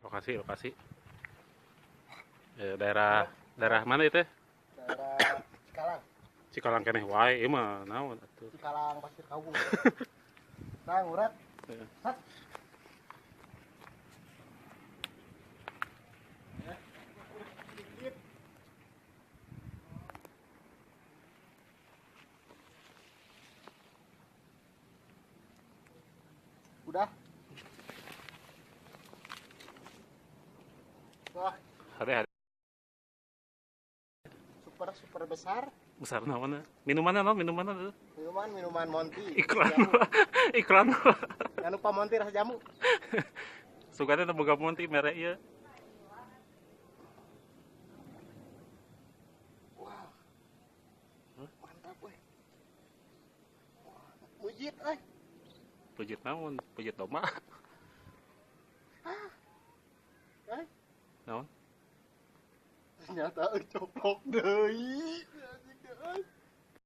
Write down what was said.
lokasi. Daerah daerah mana itu? Daerah Cikalang. Cikalang keneh wae ieu mah naon atuh. Cikalang Pasir Kawu. Sang urat. Sat. Udah. Wah, Hari super besar. besar naon? Minumanna naon? Minumanna tuh? Minuman Monty. Iklan. Jamu. Iklan. Jangan lupa Monty rasa jamu. Sugana teh boga Monty mere ieu. Wah. Mantap weh. Mujit euy. Pujit naon? Pujit domba. Euy. Naon? Ternyata coplok deui.